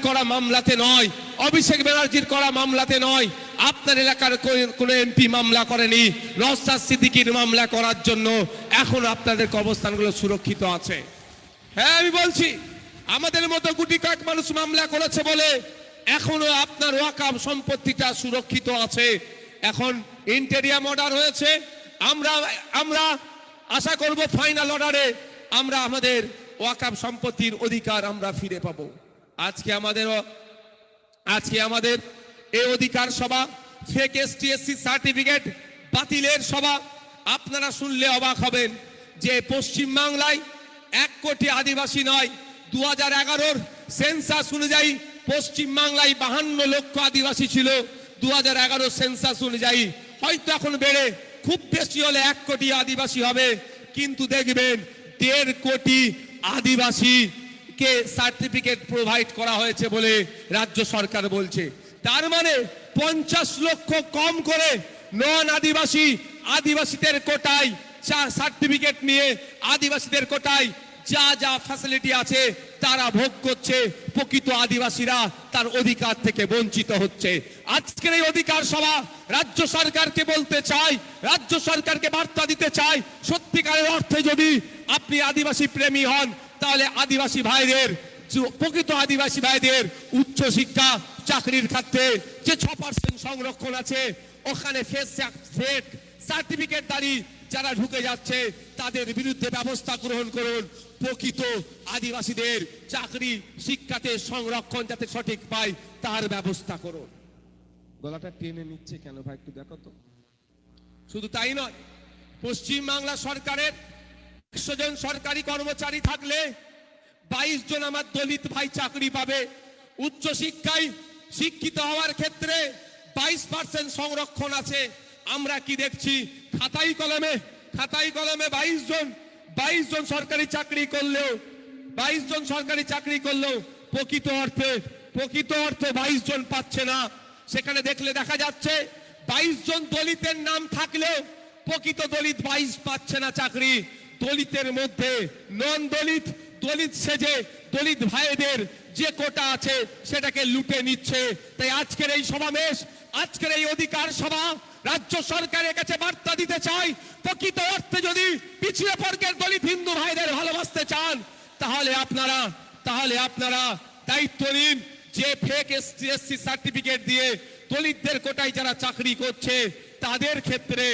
করা মামলাতে নয়, অভিষেক ব্যানার্জির করা মামলাতে নয়, আপনার এলাকার কোনো এমপি মামলা করেনি, নওশাদ সিদ্দিকীর মামলা করার জন্য এখন আপনাদের অবস্থানগুলো সুরক্ষিত আছে। হ্যাঁ, আমি বলছি আমাদের মতো গুটি কয়েক মানুষ মামলা করেছে বলে এখনো আপনার ওয়াকফ সম্পত্তিটা সুরক্ষিত আছে। এখন ইন্টেরিয়াম অর্ডার হয়েছে, আমরা আশা করব ফাইনাল অর্ডারে আমরা আমাদের ওয়াকফ সম্পত্তির অধিকার আমরা ফিরে পাবো। আজকে আমাদের এই অধিকার সভা, ফেক এসটিএসসি সার্টিফিকেট বাতিলের সভা। আপনারা শুনলে অবাক হবেন যে পশ্চিম বাংলায় 1 কোটি আদিবাসী নয়, 2011 সেন্সাস অনুযায়ী পশ্চিম বাংলায় 52 লক্ষ আদিবাসী ছিল। 2011 সেন্সাস অনুযায়ী হয়তো এখন বেড়ে খুব বেশি হলে 1 কোটি আদিবাসী হবে, কিন্তু দেখবেন 1.5 কোটি আদিবাসীকে সার্টিফিকেট প্রোভাইড করা হয়েছে বলে রাজ্য সরকার বলছে। তার মানে 50 লক্ষ কম করে নন আদিবাসীদের কোটায় সার্টিফিকেট নিয়ে আদিবাসীদের কোটায় যা ফ্যাসিলিটি আছে তারা ভোগ করছে, প্রকৃত আদিবাসীরা তার অধিকার থেকে বঞ্চিত হচ্ছে। আজকের এই অধিকার সভা রাজ্য সরকারকে বলতে চাই, রাজ্য সরকারকে বার্তা দিতে চাই, সত্যিকারের অর্থে যদি আপনি আদিবাসী প্রেমী হন তাহলে আদিবাসী ভাইদের, প্রকৃত আদিবাসী ভাইদের উচ্চ শিক্ষা চাকরির ক্ষেত্রে যে 6% সংরক্ষণ আছে, ওখানে ফেক সার্টিফিকেট দাঁড়ি যারা ঢুকে যাচ্ছে তাদের বিরুদ্ধে ব্যবস্থা গ্রহণ করুন। প্রকৃত আদিবাসীদের চাকরি শিক্ষাতে সংরক্ষণ যাতে সঠিক পায় তার ব্যবস্থা করুন। গলাটা টেনে নিচ্ছে কেন ভাই, একটু দেখো তো। শুধু তাই নয়, পশ্চিম বাংলা সরকারের 100 জন সরকারি কর্মচারী থাকলে 22 জন আমার দলিত ভাই চাকরি পাবে। উচ্চ শিক্ষায় শিক্ষিত হওয়ার ক্ষেত্রে 22% সংরক্ষণ আছে। আমরা কি দেখছি, খাতাই কলমে 22 জন সরকারি চাকরি করলেও 22 জন সরকারি চাকরি করলেও প্রকৃত অর্থে 22 জন পাচ্ছে না। সেখানে দেখলে দেখা যাচ্ছে 22 জন দলিতের নাম থাকলেও প্রকৃত দলিত 22 পাচ্ছে না চাকরি। দলিতের মধ্যে নন দলিত, দলিত সেজে দলিত ভাইদের যে কোটা আছে সেটাকে লুটে নিচ্ছে। তাই আজকের এই সমাবেশ, আজকের এই অধিকার সভা রাজ্য সরকারের কাছে বার্তা দিতে চাই, প্রকৃত অর্থে যদি পিছিয়ে বর্গের দলিত হিন্দু ভাইদের ভালোবাসতে চান তাহলে আপনারা দায়িত্ব নিন যে ফেক এসসি সার্টিফিকেট দিয়ে দলিতদের কোটায় যারা চাকরি করছে তাদের ক্ষেত্রে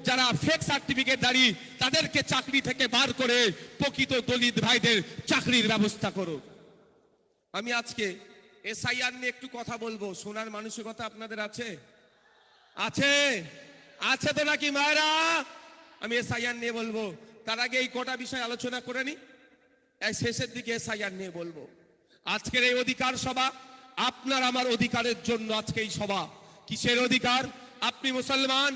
যারা ফেক সার্টিফিকেট দাঁড়ি তাদেরকে চাকরি থেকে বার করে প্রকৃত দলিত ভাইদের চাকরির ব্যবস্থা করুন। আমি আজকে এসআইআর নিয়ে একটু কথা বলবো। শোনার মানসিকতা আপনাদের আছে তো নাকি মায়েরা? আমি এসআইআর নিয়ে বলবো, তার আগে এই কটা বিষয় আলোচনা করে নি, শেষের দিকে এসআইআর নিয়ে বলবো। আজকের এই অধিকার সভা আপনার আমার অধিকারের জন্য। আজকে এই সভা কিসের অধিকার? আপনি মুসলমান,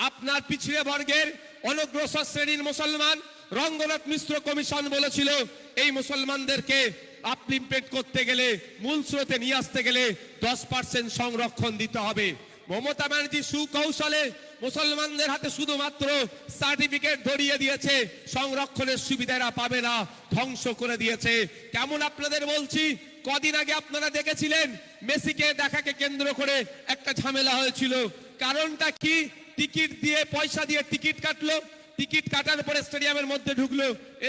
আপনার পিছিয়ে বর্গের অনগ্রসর শ্রেণীর মুসলমান। রঙ্গনাথ মিশ্র কমিশন বলেছিল এই মুসলমানদেরকে ইমপ্লিমেন্ট করতে গেলে, মূল স্রোতে নিয়ে আসতে গেলে 10% সংরক্ষণ দিতে হবে। মমতা ব্যানার্জি সুকৌশলে মুসলমানদের হাতে শুধুমাত্র সার্টিফিকেট ধরিয়ে দিয়েছে, সংরক্ষণের সুবিধারা পাবে না, ধ্বংস করে দিয়েছে। কেমন আপনাদের বলছি, কদিন আগে আপনারা দেখেছিলেন মেসিকে দেখাকে কেন্দ্র করে একটা ঝামেলা হয়েছিল। কারণটা কি? টিকিট দিয়ে, পয়সা দিয়ে টিকিট কাটলো, টিকিট কাটার পরে স্টেডিয়ামের মধ্যে ঢুকলো,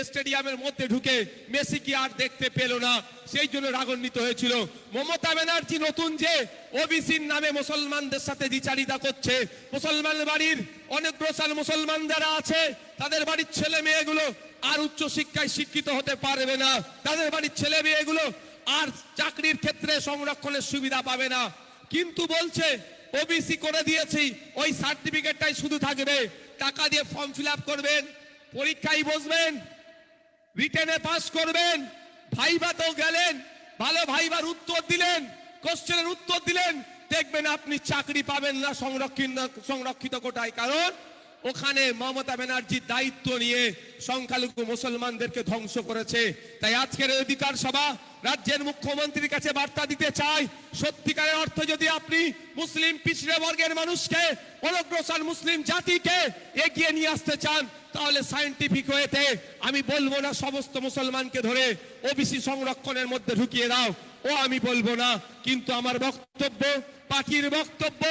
স্টেডিয়ামের মধ্যে ঢুকে মেসি কি আর দেখতে পেল না, সেই জন্য রাগান্বিত হয়েছিল। মমতা ব্যানার্জি নতুন যে ওবিসির নামে মুসলমানদের সাথে দ্বিচারিতা করছে, মুসলমান বাড়ির অনেক প্রসার মুসলমান যারা আছে তাদের বাড়ির ছেলে মেয়েগুলো আর উচ্চ শিক্ষায় শিক্ষিত হতে পারবে না, তাদের বাড়ির ছেলে মেয়েগুলো আর চাকরির ক্ষেত্রে সংরক্ষণের সুবিধা পাবে না। কিন্তু বলছে ওবিসি করে দিয়েছি, ওই সার্টিফিকেটটাই শুধু থাকবে, টাকা দিয়ে ফর্ম ফিল আপ করবেন, পরীক্ষায় বসবেন, রিটেনে পাস করবেন, ভাইভাতেও গেলেন, ভালো ভাইবার উত্তর দিলেন, কোশ্চেনের উত্তর দিলেন, দেখবেন আপনি চাকরি পাবেন না সংরক্ষিত কোটায়। কারণ ওখানে মমতা ব্যানার্জির দায়িত্ব নিয়ে সংখ্যালঘু মুসলমানদেরকে ধ্বংস করেছে। তাই আজকের অধিকার সভা রাজ্যের মুখ্যমন্ত্রীর কাছে বার্তা দিতে চাই, সত্যিকারের অর্থে যদি আপনি মুসলিম পিছড়ে বর্গের মানুষকে, অনগ্রসর মুসলিম জাতিকে এগিয়ে নিয়ে আসতে চান তাহলে সায়েন্টিফিক ওয়েতে, আমি বলবো না সমস্ত মুসলমানকে ধরে ওবিসি সংরক্ষণের মধ্যে ঢুকিয়ে দাও, ও আমি বলবো না, কিন্তু আমার বক্তব্য, পার্টির বক্তব্য,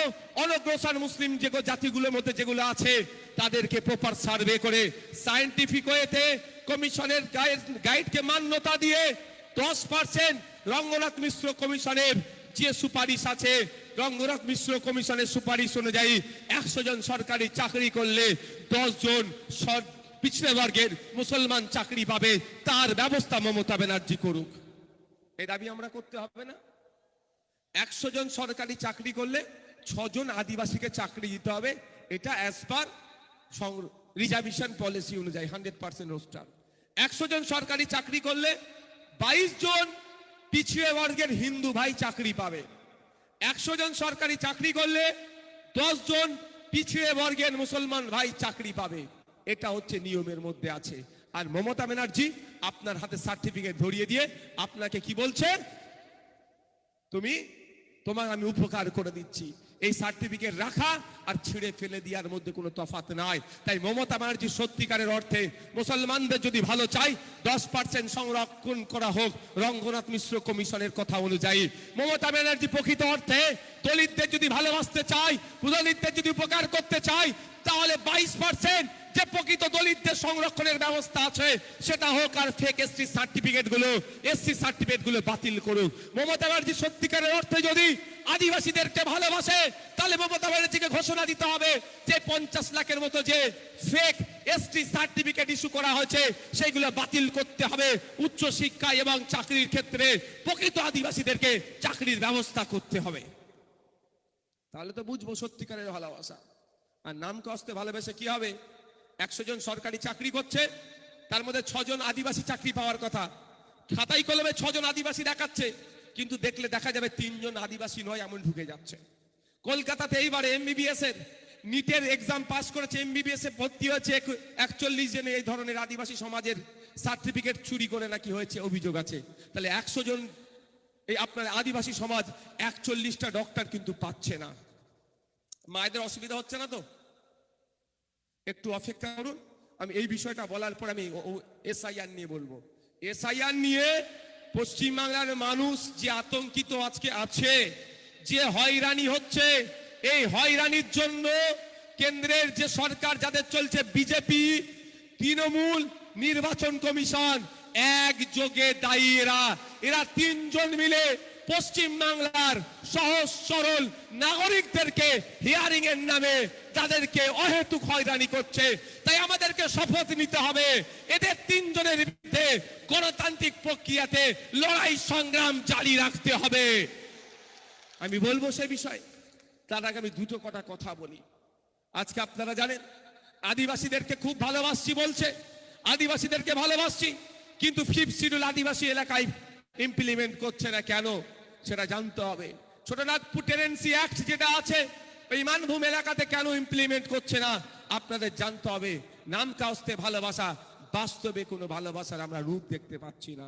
অনগ্রসর মুসলিম যে জাতিগুলোর মধ্যে যেগুলো আছে তাদেরকে প্রপার সার্ভে করে সায়েন্টিফিক ওয়েতে কমিশনের গাইডকে মান্যতা দিয়ে 10% রঙ্গনাথ মিশ্র কমিশনের যে সুপারিশ আছে, রঙ্গনাথ মিশ্র কমিশনের সুপারিশ অনুযায়ী 100 জন সরকারি চাকরি করলে 10 জন পিছড়ে বর্গের মুসলমান চাকরি পাবে, তার ব্যবস্থা মমতা ব্যানার্জি করুক। এই দাবি আমরা করতে হবে না? 100 জন সরকারি চাকরি করলে 6 জন আদিবাসীকে চাকরি দিতে হবে, এটা অ্যাজ পার রিজার্ভেশন পলিসি অনুযায়ী 100% রোস্টার। 100 জন সরকারি চাকরি করলে 22 জন পিছিয়ে বর্গের হিন্দু ভাই চাকরি পাবে। 100 জন সরকারি চাকরি করলে 10 জন পিছিয়ে বর্গের মুসলমান ভাই চাকরি পাবে। এটা হচ্ছে নিয়মের মধ্যে আছে। আর মমতা ব্যানার্জি আপনার হাতে সার্টিফিকেট ধরিয়ে দিয়ে আপনাকে কি বলছে, তোমার আমি উপকার করে দিচ্ছি। এই সার্টিফিকেট রাখা আর ছিঁড়ে ফেলে দেওয়ার মধ্যে কোনো তফাৎ নাই। তাই মমতা ব্যানার্জি সত্যিকারের অর্থে মুসলমানদের যদি ভালো চাই 10% সংরক্ষণ করা হোক রঙ্গনাথ মিশ্র কমিশনের কথা অনুযায়ী। মমতা ব্যানার্জি প্রকৃত অর্থে দলিতদের যদি ভালোবাসতে চাই, দলিতদের যদি উপকার করতে চাই, তাহলে 22% যে প্রকৃত দলিতদের সংরক্ষণের ব্যবস্থা আছে সেটা হোক, আর ফেক এসসি সার্টিফিকেট গুলো, এসসি সার্টিফিকেট গুলো বাতিল করুক। মমতা ব্যানার্জি সত্যিকারের অর্থে যদি আদিবাসীদেরকে ভালোবাসে, তাহলে মমতা ব্যানার্জিকে ঘোষণা দিতে হবে যে 50 লাখের মতো যে ফেক এসটি সার্টিফিকেট ইস্যু করা হয়েছে সেগুলো বাতিল করতে হবে। উচ্চ শিক্ষা এবং চাকরির ক্ষেত্রে প্রকৃত আদিবাসীদেরকে চাকরির ব্যবস্থা করতে হবে। তাহলে তো বুঝবো সত্যিকারের ভালোবাসা। আর নাম কষ্টে ভালোবেসে কি হবে? 100 জন সরকারি চাকরি করছে, তার মধ্যে 6 জন আদিবাসী চাকরি পাওয়ার কথা, খাতাই কলমে 6 জন আদিবাসী দেখাচ্ছে, কিন্তু দেখলে দেখা যাবে 3 জন আদিবাসী নয় এমন ঢুকে যাচ্ছে। কলকাতাতে এইবারে এমবিবিএস এর নিটের এক্সাম পাস করেছে, এমবিবিএস এ ভর্তি হয়েছে 41 জন এই ধরনের আদিবাসী সমাজের সার্টিফিকেট চুরি করে নাকি হয়েছে অভিযোগ আছে। তাহলে 100 জন এই আপনার আদিবাসী সমাজ 41টা ডক্টর কিন্তু পাচ্ছে না। মায়েদের অসুবিধা হচ্ছে না তো? একটু অপেক্ষা করুন, আমি এই বিষয়টা বলার পর আমি এসআইআর নিয়ে বলবো। এসআইআর নিয়ে পশ্চিমবাংলার মানুষ যে আতঙ্কিত আজকে আছে, যে হয়রানি হচ্ছে, এই হয়রানির জন্য কেন্দ্রের যে সরকার যাদের চলছে, বিজেপি, তৃণমূল, নির্বাচন কমিশন একযোগে দায়ী। এরা 3 জন মিলে পশ্চিমবাংলার সহজ সরল নাগরিকদেরকে হিয়ারিং এর নামে তাদেরকে অহেতুক হয়রানি করছে। তাই আমাদেরকে শপথ নিতে হবে, এদের 3 জনের বিরুদ্ধে গণতান্ত্রিক প্রক্রিয়াতে লড়াই সংগ্রাম জারি রাখতে হবে। আমি বলবো সে বিষয়, তার আগে আমি দুটো কথা বলি। আজকে আপনারা জানেন আদিবাসীদেরকে খুব ভালোবাসছি বলছে, আদিবাসীদেরকে ভালোবাসছি, কিন্তু 5th শিডিউল আদিবাসী এলাকায় ইমপ্লিমেন্ট করছে না কেন সেটা জানতে হবে। ছোটনাগপুর টেনেন্সি অ্যাক্ট যেটা আছে ওই মানভূম এলাকাতে কেন ইমপ্লিমেন্ট করছে না আপনাদের জানতে হবে। নাম কাস্তে ভালোবাসা, বাস্তবে কোনো ভালোবাসার আমরা রূপ দেখতে পাচ্ছি না।